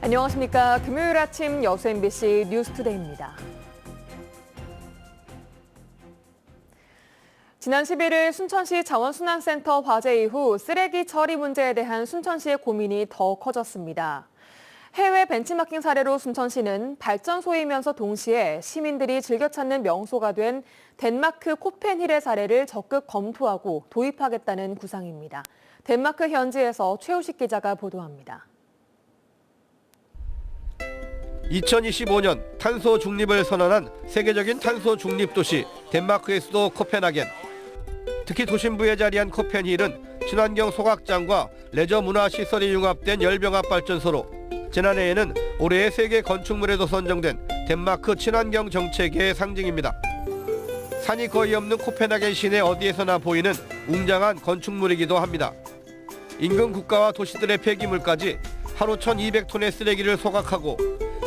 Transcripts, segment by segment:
안녕하십니까. 금요일 아침 여수 MBC 뉴스투데이입니다. 지난 11일 순천시 자원순환센터 화재 이후 쓰레기 처리 문제에 대한 순천시의 고민이 더 커졌습니다. 해외 벤치마킹 사례로 순천시는 발전소이면서 동시에 시민들이 즐겨 찾는 명소가 된 덴마크 코펜힐의 사례를 적극 검토하고 도입하겠다는 구상입니다. 덴마크 현지에서 최우식 기자가 보도합니다. 2025년 탄소 중립을 선언한 세계적인 탄소 중립 도시 덴마크의 수도 코펜하겐. 특히 도심부에 자리한 코펜힐은 친환경 소각장과 레저 문화 시설이 융합된 열병합 발전소로 지난해에는 올해의 세계 건축물에도 선정된 덴마크 친환경 정책의 상징입니다. 산이 거의 없는 코펜하겐 시내 어디에서나 보이는 웅장한 건축물이기도 합니다. 인근 국가와 도시들의 폐기물까지 하루 1,200톤의 쓰레기를 소각하고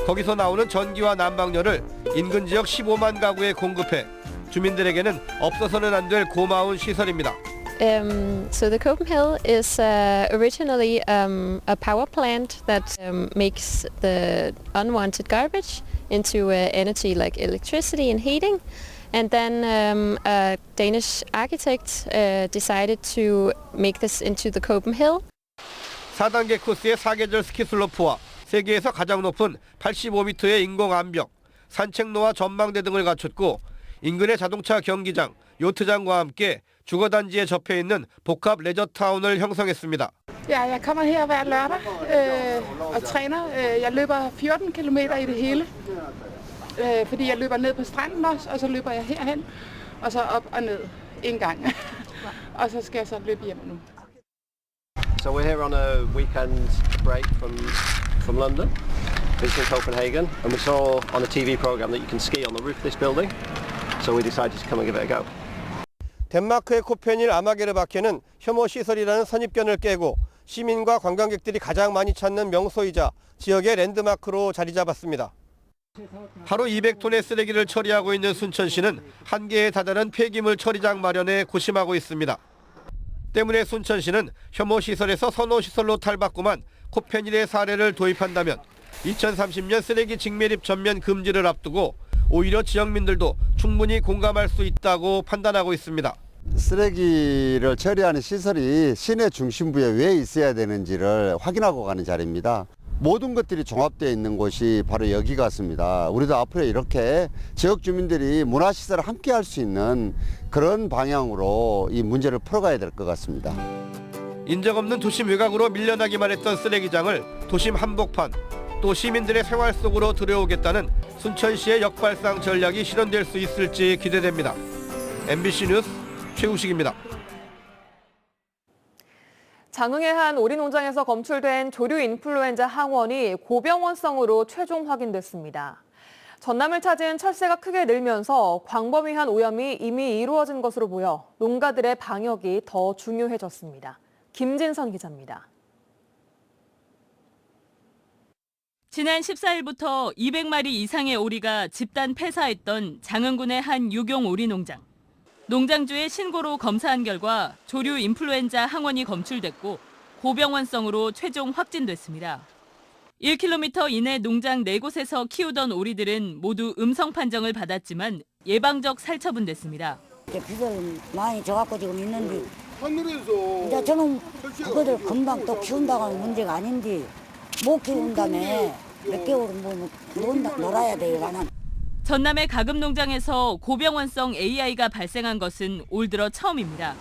거기서 나오는 전기와 난방열을 인근 지역 15만 가구에 공급해 주민들에게는 없어서는 안 될 고마운 시설입니다. So the Copenhagen is originally a power plant that makes the unwanted garbage into energy like electricity and heating. And then a Danish architect decided to make this into the Copenhagen. 4단계 코스의 사계절 스키 슬로프와 세계에서 가장 높은 85m의 인공 암벽, 산책로와 전망대 등을 갖췄고 인근의 자동차 경기장, 요트장과 함께 주거단지에 접해 있는 복합 레저타운을 형성했습니다. Ja, jeg kommer her hver lørdag og træner. Jeg løber 14 km i det hele, fordi jeg løber ned på stranden også, og så løber jeg herhen, og så op og ned en gang. Og så skal jeg så løbe hjem nu. So we're here on a weekend break from London, visiting Copenhagen, and we saw on a TV program that you can ski on the roof of this building, so we decided to come and give it a go. 덴마크의 코펜힐 아마게르바케는 혐오 시설이라는 선입견을 깨고 시민과 관광객들이 가장 많이 찾는 명소이자 지역의 랜드마크로 자리 잡았습니다. 하루 200톤의 쓰레기를 처리하고 있는 순천시는 한계에 다다른 폐기물 처리장 마련에 고심하고 있습니다. 때문에 순천시는 혐오 시설에서 선호 시설로 탈바꿈한 코펜힐의 사례를 도입한다면 2030년 쓰레기 직매립 전면 금지를 앞두고 오히려 지역민들도 충분히 공감할 수 있다고 판단하고 있습니다. 쓰레기를 처리하는 시설이 시내 중심부에 왜 있어야 되는지를 확인하고 가는 자리입니다. 모든 것들이 종합되어 있는 곳이 바로 여기 같습니다. 우리도 앞으로 이렇게 지역 주민들이 문화시설을 함께 할 수 있는 그런 방향으로 이 문제를 풀어가야 될 것 같습니다. 인적 없는 도심 외곽으로 밀려나기만 했던 쓰레기장을 도심 한복판, 또 시민들의 생활 속으로 들여오겠다는 순천시의 역발상 전략이 실현될 수 있을지 기대됩니다. MBC 뉴스 최우식입니다. 장흥의 한 오리농장에서 검출된 조류 인플루엔자 항원이 고병원성으로 최종 확인됐습니다. 전남을 찾은 철새가 크게 늘면서 광범위한 오염이 이미 이루어진 것으로 보여 농가들의 방역이 더 중요해졌습니다. 김진선 기자입니다. 지난 14일부터 200마리 이상의 오리가 집단 폐사했던 장흥군의 한 유경 오리 농장. 농장주의 신고로 검사한 결과 조류 인플루엔자 항원이 검출됐고 고병원성으로 최종 확진됐습니다. 1km 이내 농장 4곳에서 키우던 오리들은 모두 음성 판정을 받았지만 예방적 살처분됐습니다. 비를 많이 져갖고 지금 있는데 이제 저는 그거들 금방 또 키운다고 하는 문제가 아닌데 못 키운다며 몇 개월은 뭐 놀아야 돼요. 나는. 전남의 가금 농장에서 고병원성 AI가 발생한 것은 올 들어 처음입니다.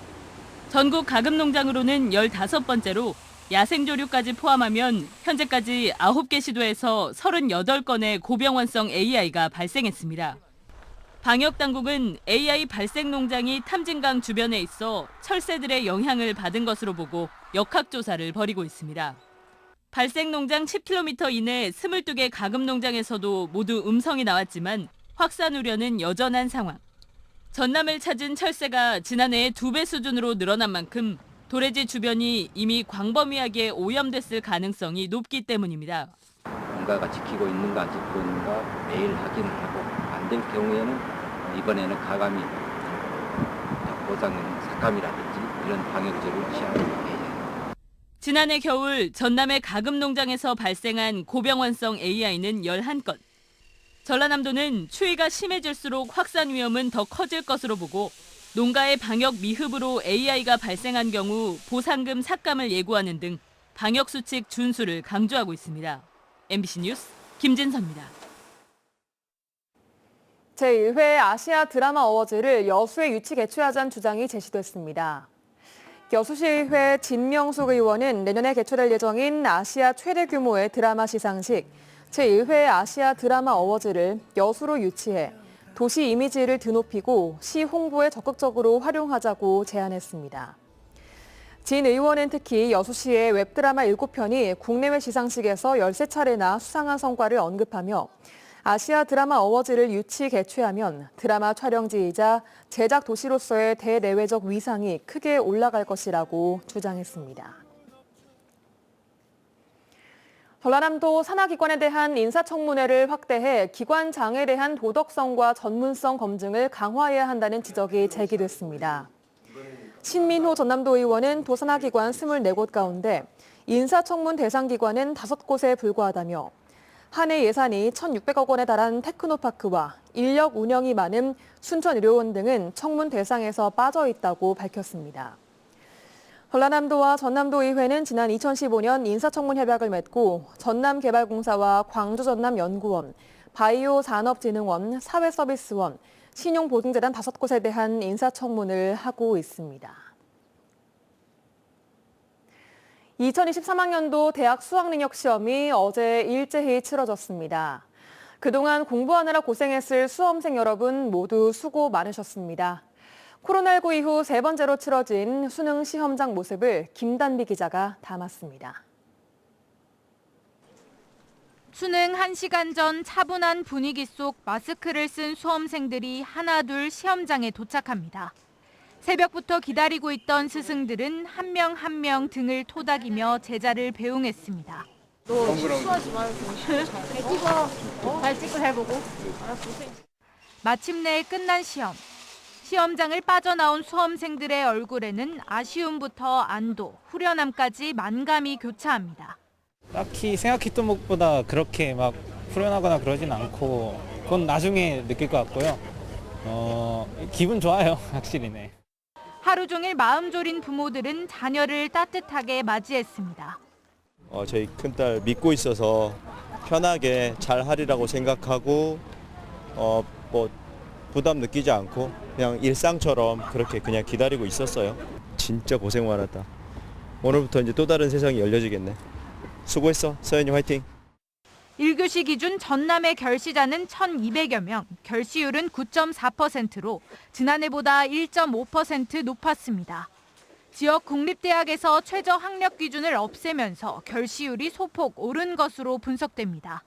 전국 가금 농장으로는 15번째로 야생조류까지 포함하면 현재까지 9개 시도에서 38건의 고병원성 AI가 발생했습니다. 방역당국은 AI 발생 농장이 탐진강 주변에 있어 철새들의 영향을 받은 것으로 보고 역학조사를 벌이고 있습니다. 발생 농장 10km 이내 22개 가금 농장에서도 모두 음성이 나왔지만 확산 우려는 여전한 상황. 전남을 찾은 철새가 지난해의 2배 수준으로 늘어난 만큼 도래지 주변이 이미 광범위하게 오염됐을 가능성이 높기 때문입니다. 뭔가가 지키고 있는가 안 지키고 있는가 매일 확인을 하고 안 될 경우에는 이번에는 가감이 보상 삭감이라든지 이런 방역제를 취하는 거예요. 지난해 겨울 전남의 가금농장에서 발생한 고병환성 AI는 11건. 전라남도는 추위가 심해질수록 확산 위험은 더 커질 것으로 보고 농가의 방역 미흡으로 AI가 발생한 경우 보상금 삭감을 예고하는 등 방역수칙 준수를 강조하고 있습니다. MBC 뉴스 김진서입니다. 제1회 아시아 드라마 어워즈를 여수에 유치 개최하자는 주장이 제시됐습니다. 여수시의회 진명숙 의원은 내년에 개최될 예정인 아시아 최대 규모의 드라마 시상식 제1회 아시아 드라마 어워즈를 여수로 유치해 도시 이미지를 드높이고 시 홍보에 적극적으로 활용하자고 제안했습니다. 진 의원은 특히 여수시의 웹드라마 7편이 국내외 시상식에서 13차례나 수상한 성과를 언급하며 아시아 드라마 어워즈를 유치 개최하면 드라마 촬영지이자 제작 도시로서의 대내외적 위상이 크게 올라갈 것이라고 주장했습니다. 전라남도 산하기관에 대한 인사청문회를 확대해 기관장에 대한 도덕성과 전문성 검증을 강화해야 한다는 지적이 제기됐습니다. 신민호 전남도 의원은 도산하기관 24곳 가운데 인사청문 대상 기관은 5곳에 불과하다며 한 해 예산이 1,600억 원에 달한 테크노파크와 인력 운영이 많은 순천의료원 등은 청문 대상에서 빠져 있다고 밝혔습니다. 전라남도와 전남도의회는 지난 2015년 인사청문 협약을 맺고 전남개발공사와 광주전남연구원, 바이오산업진흥원, 사회서비스원, 신용보증재단 5곳에 대한 인사청문을 하고 있습니다. 2023학년도 대학 수학능력시험이 어제 일제히 치러졌습니다. 그동안 공부하느라 고생했을 수험생 여러분 모두 수고 많으셨습니다. 코로나19 이후 3번째로 치러진 수능 시험장 모습을 김단비 기자가 담았습니다. 수능 1시간 전 차분한 분위기 속 마스크를 쓴 수험생들이 하나둘 시험장에 도착합니다. 새벽부터 기다리고 있던 스승들은 한 명 한 명 등을 토닥이며 제자를 배웅했습니다. 너 실수하지 말고 잘 찍고 잘 보고. 마침내 끝난 시험. 시험장을 빠져나온 수험생들의 얼굴에는 아쉬움부터 안도, 후련함까지 만감이 교차합니다. 딱히 생각했던 것보다 그렇게 막 후련하거나 그러진 않고 그건 나중에 느낄 것 같고요. 기분 좋아요, 확실히네. 하루 종일 마음 졸인 부모들은 자녀를 따뜻하게 맞이했습니다. 저희 큰딸 믿고 있어서 편하게 잘 하리라고 생각하고 뭐 부담 느끼지 않고 그냥 일상처럼 그렇게 그냥 기다리고 있었어요. 진짜 고생 많았다. 오늘부터 이제 또 다른 세상이 열려지겠네. 수고했어, 서연이 화이팅. 1교시 기준 전남의 결시자는 1,200여 명, 결시율은 9.4%로 지난해보다 1.5% 높았습니다. 지역 공립대학에서 최저 학력 기준을 없애면서 결시율이 소폭 오른 것으로 분석됩니다.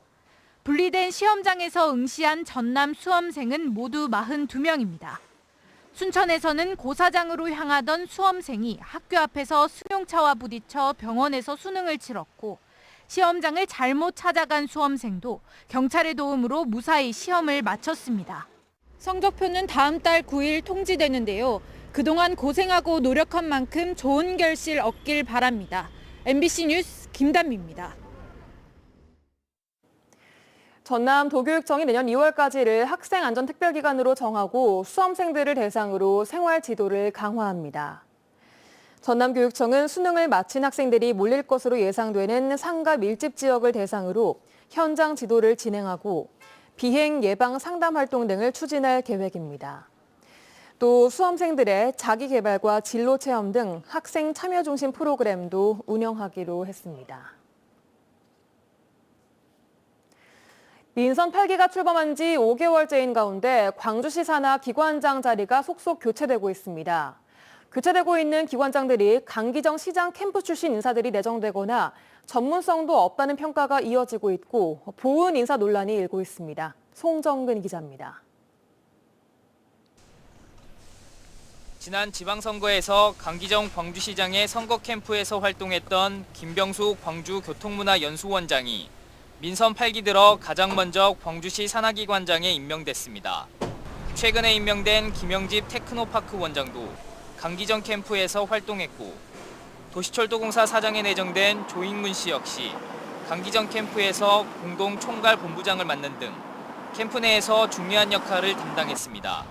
분리된 시험장에서 응시한 전남 수험생은 모두 42명입니다. 순천에서는 고사장으로 향하던 수험생이 학교 앞에서 승용차와 부딪혀 병원에서 수능을 치렀고 시험장을 잘못 찾아간 수험생도 경찰의 도움으로 무사히 시험을 마쳤습니다. 성적표는 다음 달 9일 통지되는데요. 그동안 고생하고 노력한 만큼 좋은 결실 얻길 바랍니다. MBC 뉴스 김단미입니다. 전남도교육청이 내년 2월까지를 학생안전특별기간으로 정하고 수험생들을 대상으로 생활지도를 강화합니다. 전남교육청은 수능을 마친 학생들이 몰릴 것으로 예상되는 상가 밀집 지역을 대상으로 현장 지도를 진행하고 비행 예방 상담 활동 등을 추진할 계획입니다. 또 수험생들의 자기개발과 진로 체험 등 학생 참여 중심 프로그램도 운영하기로 했습니다. 민선 8기가 출범한 지 5개월째인 가운데 광주시 산하 기관장 자리가 속속 교체되고 있습니다. 교체되고 있는 기관장들이 강기정 시장 캠프 출신 인사들이 내정되거나 전문성도 없다는 평가가 이어지고 있고 보은 인사 논란이 일고 있습니다. 송정근 기자입니다. 지난 지방선거에서 강기정 광주시장의 선거 캠프에서 활동했던 김병숙 광주교통문화연수원장이 민선 8기 들어 가장 먼저 광주시 산하기관장에 임명됐습니다. 최근에 임명된 김영집 테크노파크 원장도 강기정 캠프에서 활동했고 도시철도공사 사장에 내정된 조익문 씨 역시 강기정 캠프에서 공동 총괄 본부장을 맡는 등 캠프 내에서 중요한 역할을 담당했습니다.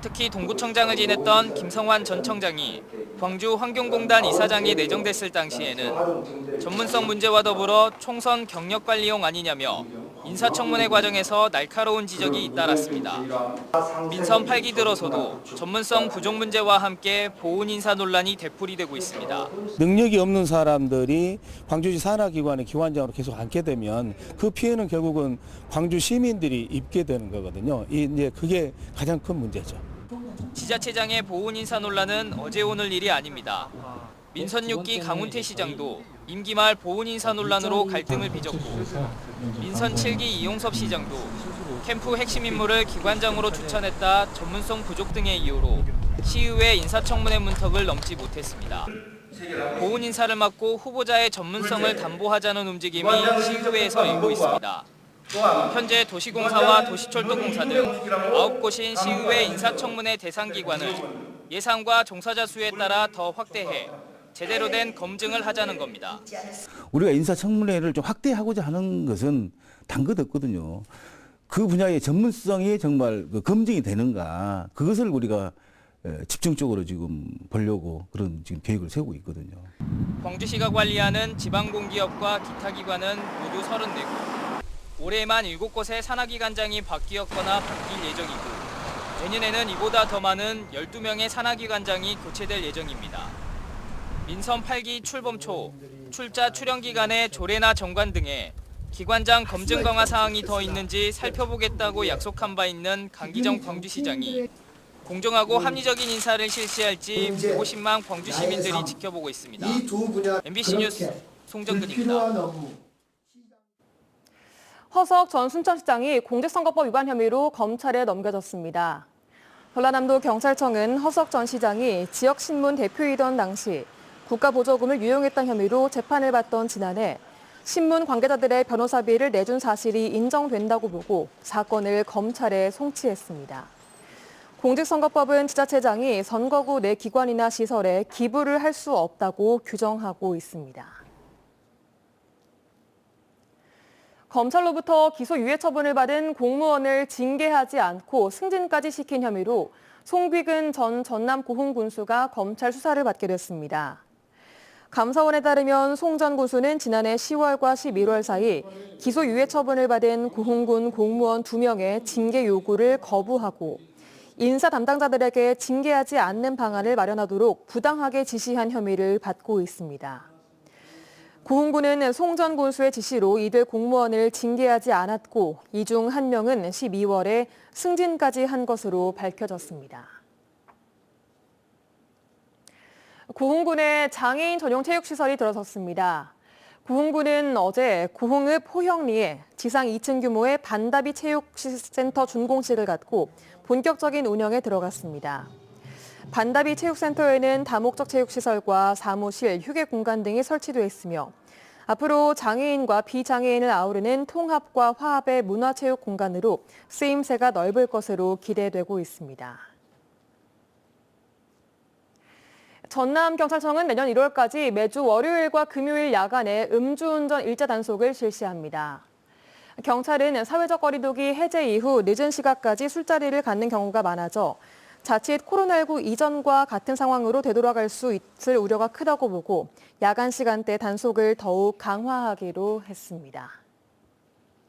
특히 동구청장을 지냈던 김성환 전 청장이 광주 환경공단 이사장에 내정됐을 당시에는 전문성 문제와 더불어 총선 경력관리용 아니냐며 인사청문회 과정에서 날카로운 지적이 잇따랐습니다. 민선 8기 들어서도 전문성 부족 문제와 함께 보훈 인사 논란이 되풀이되고 있습니다. 능력이 없는 사람들이 광주시 산하기관의 기관장으로 계속 앉게 되면 그 피해는 결국은 광주 시민들이 입게 되는 거거든요. 이제 그게 가장 큰 문제죠. 지자체장의 보훈 인사 논란은 어제 오늘 일이 아닙니다. 민선 6기 강훈태 시장도 임기 말 보훈 인사 논란으로 갈등을 빚었고 민선 7기 이용섭 시장도 캠프 핵심 인물을 기관장으로 추천했다 전문성 부족 등의 이유로 시의회 인사청문회 문턱을 넘지 못했습니다. 보훈 인사를 맡고 후보자의 전문성을 담보하자는 움직임이 시의회에서 일고 있습니다. 현재 도시공사와 도시철도공사 등 9곳인 시의회 인사청문회 대상 기관을 예산과 종사자 수에 따라 더 확대해 제대로 된 검증을 하자는 겁니다. 우리가 인사청문회를 좀 확대하고자 하는 것은 단 것 없거든요. 그 분야의 전문성이 정말 검증이 되는가 그것을 우리가 집중적으로 지금 보려고 그런 지금 계획을 세우고 있거든요. 광주시가 관리하는 지방공기업과 기타 기관은 모두 34곳. 올해만 7곳의 산하기관장이 바뀌었거나 바뀔 예정이고 내년에는 이보다 더 많은 12명의 산하기관장이 교체될 예정입니다. 민선 8기 출범 초 출자 출연 기간의 조례나 정관 등의 기관장 검증 강화 사항이 더 있는지 살펴보겠다고 약속한 바 있는 강기정 광주시장이 공정하고 합리적인 인사를 실시할지 150만 광주 시민들이 지켜보고 있습니다. MBC 뉴스 송정근입니다. 허석 전 순천시장이 공직선거법 위반 혐의로 검찰에 넘겨졌습니다. 전라남도 경찰청은 허석 전 시장이 지역신문 대표이던 당시 국가보조금을 유용했던 혐의로 재판을 받던 지난해 신문 관계자들의 변호사비를 내준 사실이 인정된다고 보고 사건을 검찰에 송치했습니다. 공직선거법은 지자체장이 선거구 내 기관이나 시설에 기부를 할 수 없다고 규정하고 있습니다. 검찰로부터 기소유예 처분을 받은 공무원을 징계하지 않고 승진까지 시킨 혐의로 송귀근 전 전남 고흥 군수가 검찰 수사를 받게 됐습니다. 감사원에 따르면 송 전 군수는 지난해 10월과 11월 사이 기소유예 처분을 받은 고흥군 공무원 2명의 징계 요구를 거부하고 인사 담당자들에게 징계하지 않는 방안을 마련하도록 부당하게 지시한 혐의를 받고 있습니다. 고흥군은 송 전 군수의 지시로 이들 공무원을 징계하지 않았고 이 중 한 명은 12월에 승진까지 한 것으로 밝혀졌습니다. 고흥군에 장애인 전용 체육시설이 들어섰습니다. 고흥군은 어제 고흥읍 호형리에 지상 2층 규모의 반다비 체육센터 준공식을 갖고 본격적인 운영에 들어갔습니다. 반다비 체육센터에는 다목적 체육시설과 사무실, 휴게 공간 등이 설치돼 있으며 앞으로 장애인과 비장애인을 아우르는 통합과 화합의 문화체육 공간으로 쓰임새가 넓을 것으로 기대되고 있습니다. 전남경찰청은 내년 1월까지 매주 월요일과 금요일 야간에 음주운전 일제 단속을 실시합니다. 경찰은 사회적 거리두기 해제 이후 늦은 시각까지 술자리를 갖는 경우가 많아져 자칫 코로나19 이전과 같은 상황으로 되돌아갈 수 있을 우려가 크다고 보고 야간 시간대 단속을 더욱 강화하기로 했습니다.